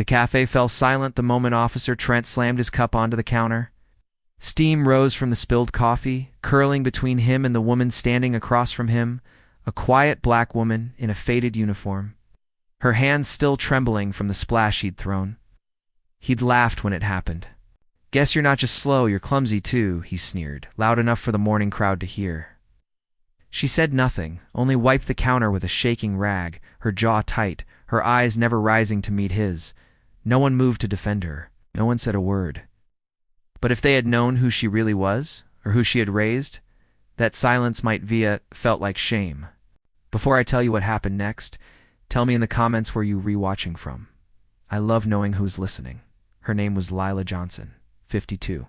The cafe fell silent the moment Officer Trent slammed his cup onto the counter. Steam rose from the spilled coffee, curling between him and the woman standing across from him, a quiet black woman in a faded uniform, her hands still trembling from the splash he'd thrown. He'd laughed when it happened. "Guess you're not just slow, you're clumsy too," he sneered, loud enough for the morning crowd to hear. She said nothing, only wiped the counter with a shaking rag, her jaw tight, her eyes never rising to meet his. No one moved to defend her. No one said a word. But if they had known who she really was, or who she had raised, that silence might felt like shame. Before I tell you what happened next, tell me in the comments where you rewatching from. I love knowing who's listening. Her name was Lila Johnson, 52,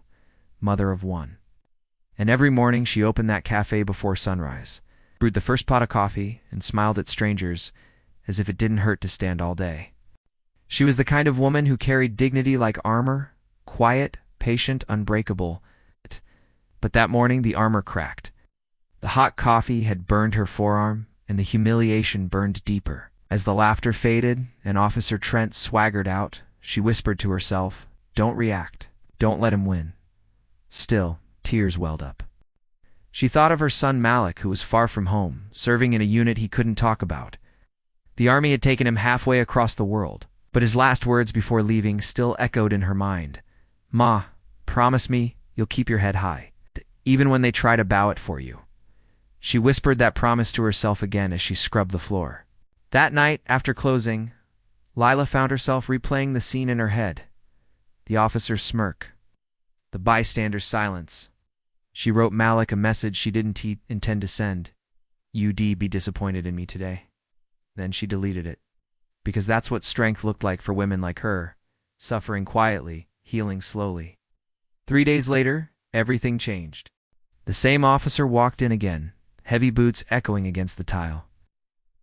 mother of one. And every morning she opened that cafe before sunrise, brewed the first pot of coffee, and smiled at strangers as if it didn't hurt to stand all day. She was the kind of woman who carried dignity like armor, quiet, patient, unbreakable. But that morning the armor cracked. The hot coffee had burned her forearm, and the humiliation burned deeper. As the laughter faded and Officer Trent swaggered out, she whispered to herself, "Don't react. Don't let him win." Still, tears welled up. She thought of her son Malik, who was far from home, serving in a unit he couldn't talk about. The army had taken him halfway across the world, but his last words before leaving still echoed in her mind. "Ma, promise me you'll keep your head high, even when they try to bow it for you." She whispered that promise to herself again as she scrubbed the floor. That night, after closing, Lila found herself replaying the scene in her head. The officer's smirk, the bystander's silence. She wrote Malik a message she didn't intend to send. "You'd be disappointed in me today." Then she deleted it. Because that's what strength looked like for women like her, suffering quietly, healing slowly. 3 days later, everything changed. The same officer walked in again, heavy boots echoing against the tile.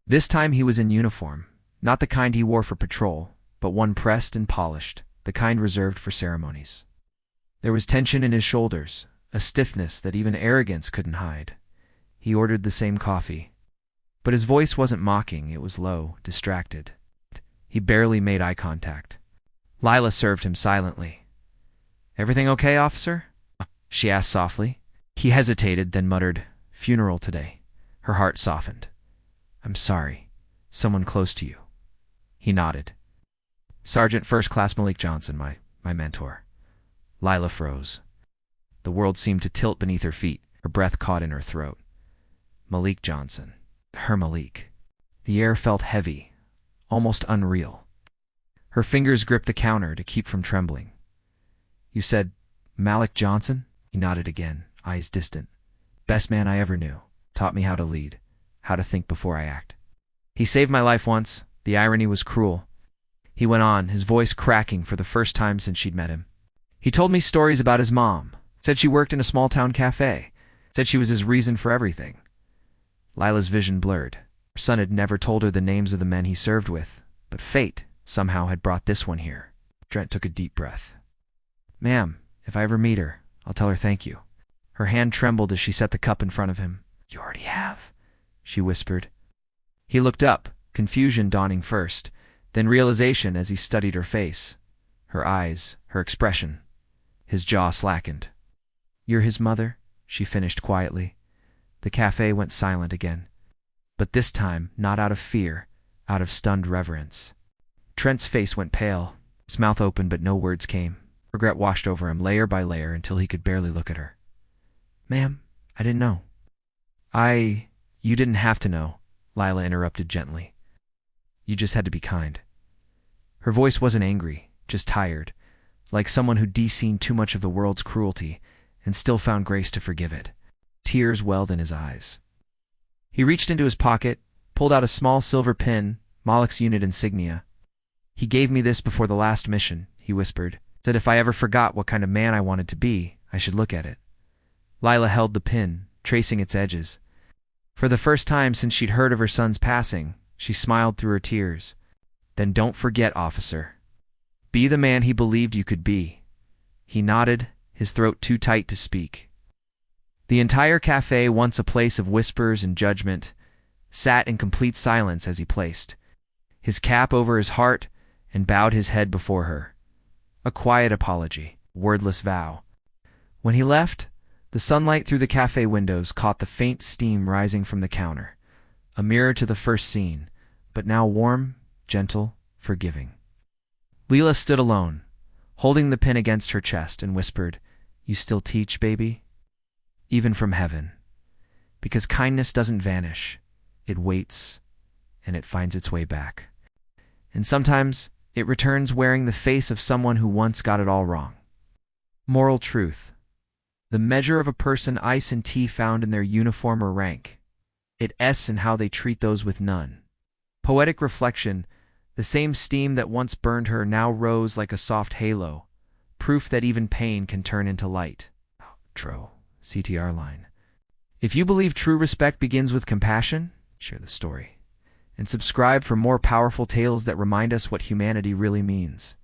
This time he was in uniform, not the kind he wore for patrol, but one pressed and polished, the kind reserved for ceremonies. There was tension in his shoulders, a stiffness that even arrogance couldn't hide. He ordered the same coffee. But his voice wasn't mocking, it was low, distracted. He barely made eye contact. Lila served him silently. "Everything okay, officer?" she asked softly. He hesitated, then muttered, "Funeral today." Her heart softened. "I'm sorry. Someone close to you." He nodded. "Sergeant First Class Malik Johnson, my mentor." Lila froze. The world seemed to tilt beneath her feet, her breath caught in her throat. Malik Johnson. Her Malik. The air felt heavy, almost unreal. Her fingers gripped the counter to keep from trembling. "You said Malik Johnson?" He nodded again, eyes distant. "Best man I ever knew. Taught me how to lead, how to think before I act. He saved my life once." The irony was cruel. He went on, his voice cracking for the first time since she'd met him. "He told me stories about his mom. Said she worked in a small-town cafe. Said she was his reason for everything." Lila's vision blurred. Her son had never told her the names of the men he served with, but fate somehow had brought this one here. Trent took a deep breath. "Ma'am, if I ever meet her, I'll tell her thank you." Her hand trembled as she set the cup in front of him. "You already have," she whispered. He looked up, confusion dawning first, then realization as he studied her face, her eyes, her expression. His jaw slackened. "You're his mother?" she finished quietly. The cafe went silent again. But this time, not out of fear, out of stunned reverence. Trent's face went pale, his mouth opened but no words came. Regret washed over him layer by layer until he could barely look at her. "Ma'am, I didn't know." You didn't have to know," Lila interrupted gently. "You just had to be kind." Her voice wasn't angry, just tired, like someone who'd seen too much of the world's cruelty and still found grace to forgive it. Tears welled in his eyes. He reached into his pocket, pulled out a small silver pin, Malik's unit insignia. "He gave me this before the last mission," he whispered. "Said if I ever forgot what kind of man I wanted to be, I should look at it." Lila held the pin, tracing its edges. For the first time since she'd heard of her son's passing, she smiled through her tears. "Then don't forget, officer. Be the man he believed you could be." He nodded, his throat too tight to speak. The entire cafe, once a place of whispers and judgment, sat in complete silence as he placed his cap over his heart and bowed his head before her. A quiet apology, wordless vow. When he left, the sunlight through the cafe windows caught the faint steam rising from the counter, a mirror to the first scene, but now warm, gentle, forgiving. Leela stood alone, holding the pin against her chest, and whispered, "You still teach, baby? Even from heaven. Because kindness doesn't vanish. It waits, and it finds its way back. And sometimes it returns wearing the face of someone who once got it all wrong." Moral truth. The measure of a person ice and tea found in their uniform or rank. It s in how they treat those with none. Poetic reflection. The same steam that once burned her now rose like a soft halo, proof that even pain can turn into light. Outro. CTR line. If you believe true respect begins with compassion, share the story. And subscribe for more powerful tales that remind us what humanity really means.